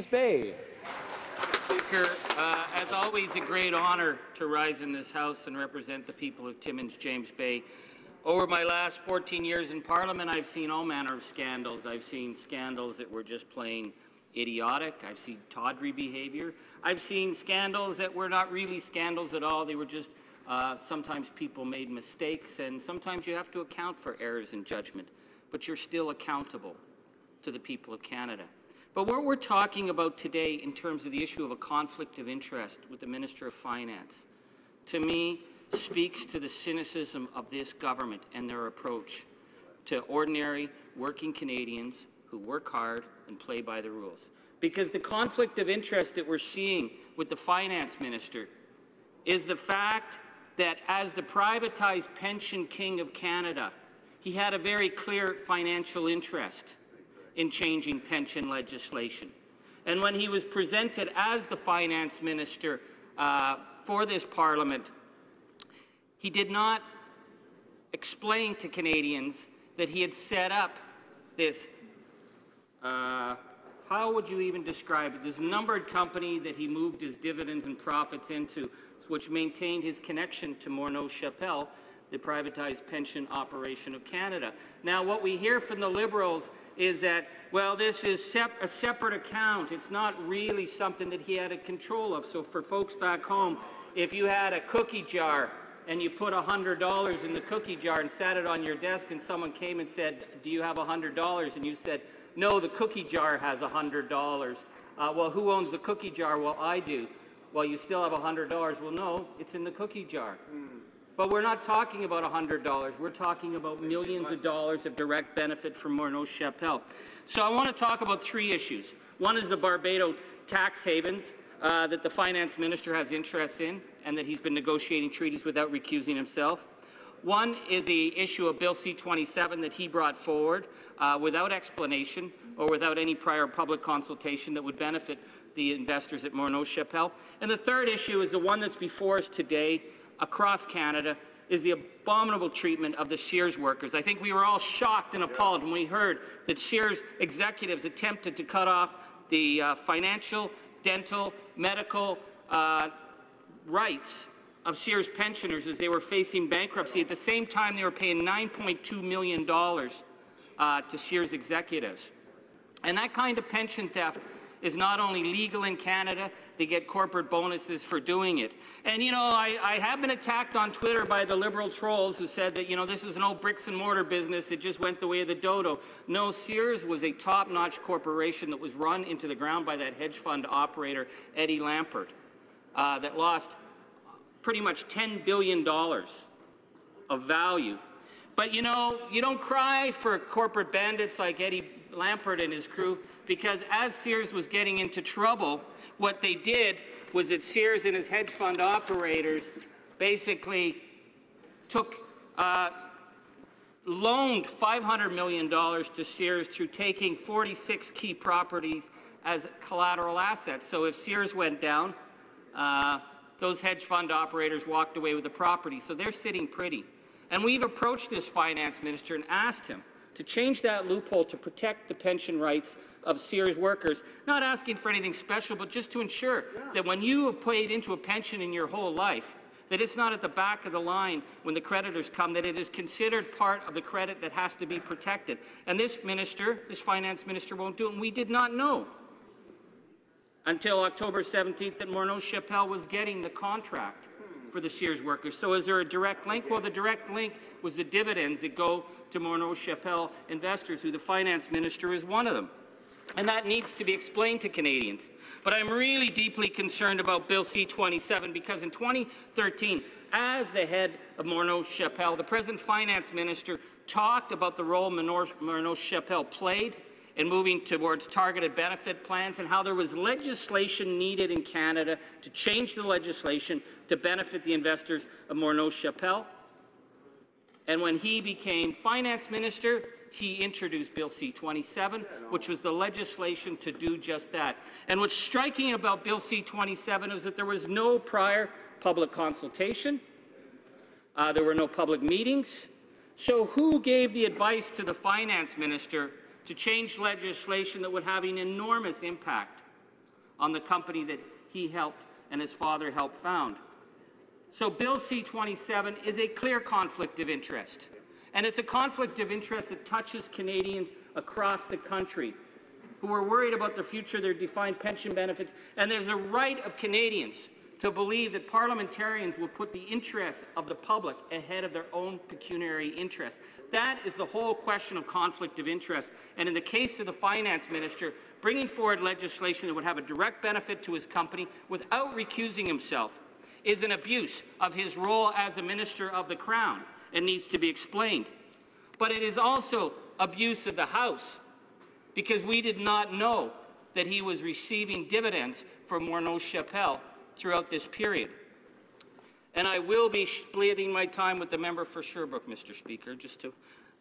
Timmins-James Bay. Speaker, as always, a great honour to rise in this House and represent the people of Timmins-James Bay. Over my last 14 years in Parliament, I've seen all manner of scandals. I've seen scandals that were just plain idiotic. I've seen tawdry behaviour. I've seen scandals that were not really scandals at all. They were just sometimes people made mistakes, and sometimes you have to account for errors in judgment, but you're still accountable to the people of Canada. But what we're talking about today in terms of the issue of a conflict of interest with the Minister of Finance, to me, speaks to the cynicism of this government and their approach to ordinary working Canadians who work hard and play by the rules. Because the conflict of interest that we're seeing with the Finance Minister is the fact that as the privatized pension king of Canada, he had a very clear financial interest in changing pension legislation. And when he was presented as the Finance Minister for this Parliament, he did not explain to Canadians that he had set up this, how would you even describe it, this numbered company that he moved his dividends and profits into, which maintained his connection to Morneau, the privatized pension operation of Canada. Now, what we hear from the Liberals is that, well, this is a separate account. It's not really something that he had a control of. So for folks back home, if you had a cookie jar and you put $100 in the cookie jar and sat it on your desk and someone came and said, do you have $100? And you said, no, the cookie jar has $100. Well, who owns the cookie jar? Well, I do. Well, you still have $100. Well, no, it's in the cookie jar. But we're not talking about $100. We're talking about millions of dollars of direct benefit from Morneau. So I want to talk about three issues. One is the Barbados tax havens that the Finance Minister has interest in and that he's been negotiating treaties without recusing himself. One is the issue of Bill C-27 that he brought forward without explanation or without any prior public consultation that would benefit the investors at Morneau. And the third issue is the one that's before us today across Canada, is the abominable treatment of the Sears workers. I think we were all shocked and appalled when we heard that Sears executives attempted to cut off the financial, dental, medical rights of Sears pensioners as they were facing bankruptcy. At the same time, they were paying $9.2 million to Sears executives. And that kind of pension theft is not only legal in Canada, they get corporate bonuses for doing it. And, you know, I have been attacked on Twitter by the Liberal trolls who said that, you know, this is an old bricks and mortar business, it just went the way of the dodo. No, Sears was a top-notch corporation that was run into the ground by that hedge fund operator, Eddie Lampert, that lost pretty much $10 billion of value. But, you know, you don't cry for corporate bandits like Eddie Lampert and his crew, because as Sears was getting into trouble, what they did was that Sears and his hedge fund operators basically loaned $500 million to Sears through taking 46 key properties as collateral assets. So if Sears went down, those hedge fund operators walked away with the property. So they're sitting pretty. And we've approached this Finance Minister and asked him to change that loophole to protect the pension rights of Sears workers, not asking for anything special, but just to ensure that when you have paid into a pension in your whole life, that it's not at the back of the line when the creditors come, that it is considered part of the credit that has to be protected. And this minister, this Finance Minister, won't do it, and we did not know until October 17th that Morneau was getting the contract for the Sears workers. So is there a direct link? Well, the direct link was the dividends that go to Morneau investors, who the Finance Minister is one of them. And that needs to be explained to Canadians. But I'm really deeply concerned about Bill C-27 because in 2013, as the head of Morneau, the present Finance Minister talked about the role Morneau played in moving towards targeted benefit plans and how there was legislation needed in Canada to change the legislation to benefit the investors of Morneau. And when he became Finance Minister, he introduced Bill C-27, which was the legislation to do just that. And what's striking about Bill C-27 is that there was no prior public consultation. There were no public meetings. So who gave the advice to the Finance Minister to change legislation that would have an enormous impact on the company that he helped and his father helped found. So Bill C-27 is a clear conflict of interest. And it's a conflict of interest that touches Canadians across the country who are worried about the future of their defined pension benefits. And there's a right of Canadians to believe that parliamentarians will put the interests of the public ahead of their own pecuniary interests. That is the whole question of conflict of interest. And in the case of the finance minister, bringing forward legislation that would have a direct benefit to his company without recusing himself is an abuse of his role as a minister of the Crown and needs to be explained. But it is also abuse of the House, because we did not know that he was receiving dividends from Morneau-Chapelle throughout this period. And I will be splitting my time with the member for Sherbrooke, Mr. Speaker, just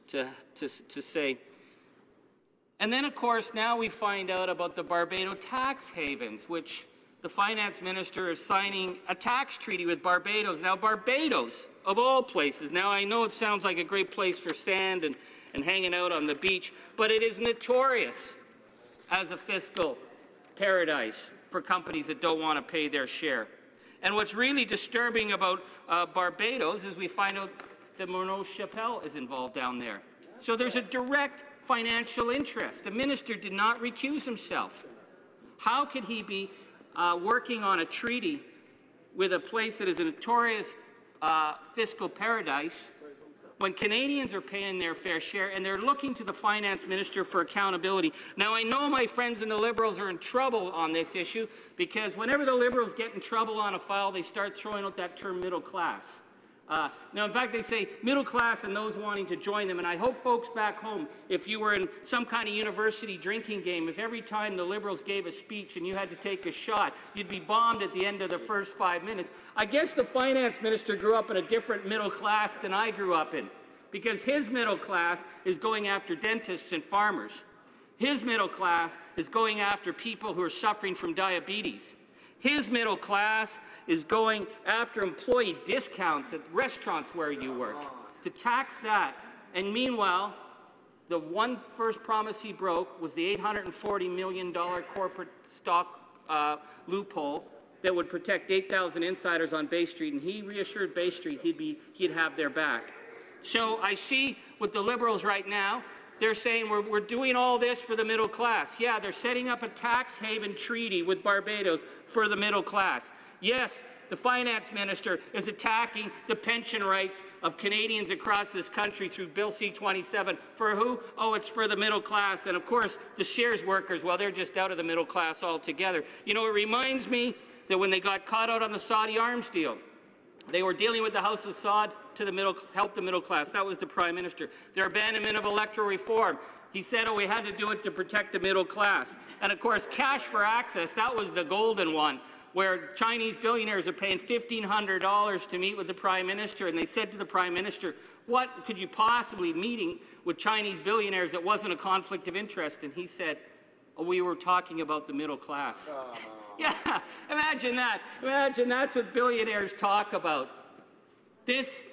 to say. And then, of course, now we find out about the Barbados tax havens, which the finance minister is signing a tax treaty with Barbados. Now, Barbados, of all places, now I know it sounds like a great place for sand and hanging out on the beach, but it is notorious as a fiscal paradise for companies that don't want to pay their share. And what's really disturbing about Barbados is we find out that Morneau-Chapelle is involved down there. So there's a direct financial interest. The minister did not recuse himself. How could he be working on a treaty with a place that is a notorious fiscal paradise when Canadians are paying their fair share and they're looking to the finance minister for accountability? Now, I know my friends in the Liberals are in trouble on this issue, because whenever the Liberals get in trouble on a file, they start throwing out that term middle class. Now, in fact, they say middle class and those wanting to join them. And I hope folks back home, if you were in some kind of university drinking game, if every time the Liberals gave a speech and you had to take a shot, you'd be bombed at the end of the first 5 minutes. I guess the finance minister grew up in a different middle class than I grew up in, because his middle class is going after dentists and farmers. His middle class is going after people who are suffering from diabetes. His middle class is going after employee discounts at restaurants where you work, to tax that. And meanwhile, the first promise he broke was the $840 million corporate stock loophole that would protect 8,000 insiders on Bay Street, and he reassured Bay Street he'd have their back. So I see with the Liberals right now, they're saying we're doing all this for the middle class. Yeah, they're setting up a tax haven treaty with Barbados for the middle class. Yes, the finance minister is attacking the pension rights of Canadians across this country through Bill C-27. For who? Oh, it's for the middle class. And of course, the shares workers, well, they're just out of the middle class altogether. You know, it reminds me that when they got caught out on the Saudi arms deal, they were dealing with the House of Saud to help the middle class. That was the Prime Minister. Their abandonment of electoral reform. He said, oh, we had to do it to protect the middle class. And of course, cash for access, that was the golden one, where Chinese billionaires are paying $1,500 to meet with the Prime Minister. And they said to the Prime Minister, what could you possibly meeting with Chinese billionaires that wasn't a conflict of interest? And he said, oh, we were talking about the middle class. Yeah, imagine that. Imagine that's what billionaires talk about. This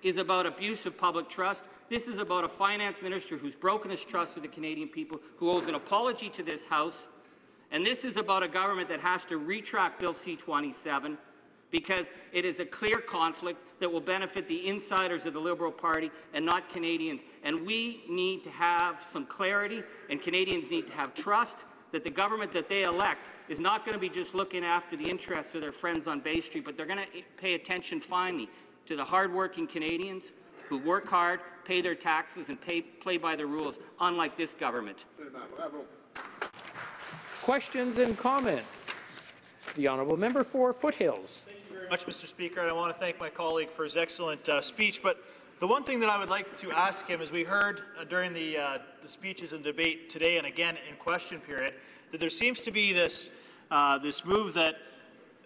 is about abuse of public trust. This is about a finance minister who's broken his trust with the Canadian people, who owes an apology to this House. And this is about a government that has to retract Bill C-27, because it is a clear conflict that will benefit the insiders of the Liberal Party and not Canadians. And we need to have some clarity, and Canadians need to have trust that the government that they elect is not going to be just looking after the interests of their friends on Bay Street, but they're going to pay attention finally to the hard-working Canadians who work hard, pay their taxes, and play by the rules, unlike this government. Questions and comments? The honourable member for Foothills. Thank you very much, Mr. Speaker. And I want to thank my colleague for his excellent speech. But the one thing that I would like to ask him, as we heard during the speeches and debate today and again in question period, that there seems to be this move that,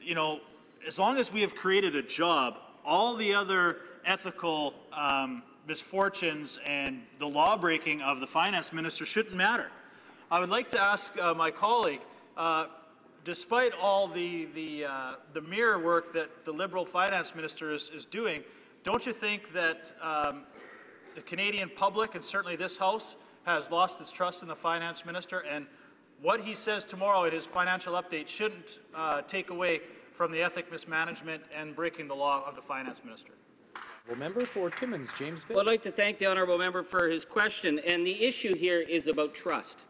you know, as long as we have created a job, all the other ethical misfortunes and the law breaking of the finance minister shouldn't matter. I would like to ask my colleague, despite all the mirror work that the Liberal finance minister is doing, don't you think that the Canadian public, and certainly this House, has lost its trust in the finance minister? And what he says tomorrow at his financial update shouldn't take away from the ethic mismanagement and breaking the law of the finance minister. Honourable member for Timmins-James. Well, I'd like to thank the honourable member for his question. And the issue here is about trust.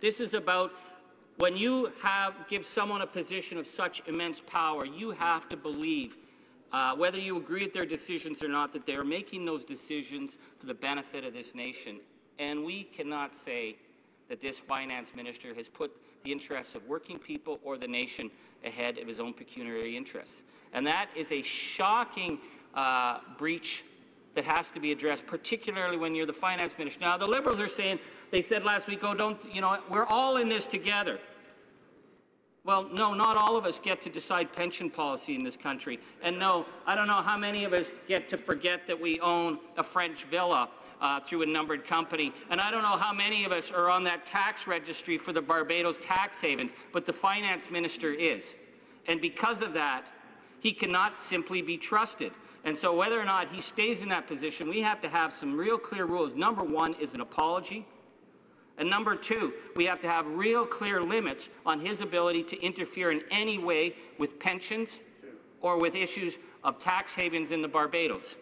This is about when you give someone a position of such immense power, you have to believe, whether you agree with their decisions or not, that they are making those decisions for the benefit of this nation. And we cannot say that this finance minister has put the interests of working people or the nation ahead of his own pecuniary interests. And that is a shocking breach that has to be addressed, particularly when you're the finance minister. Now, the Liberals are saying, they said last week, oh, don't, you know, we're all in this together. Well, no, not all of us get to decide pension policy in this country. And no, I don't know how many of us get to forget that we own a French villa through a numbered company. And I don't know how many of us are on that tax registry for the Barbados tax havens, but the finance minister is. And because of that, he cannot simply be trusted. And so whether or not he stays in that position, we have to have some real clear rules. Number one is an apology. And number two, we have to have real clear limits on his ability to interfere in any way with pensions or with issues of tax havens in the Barbados.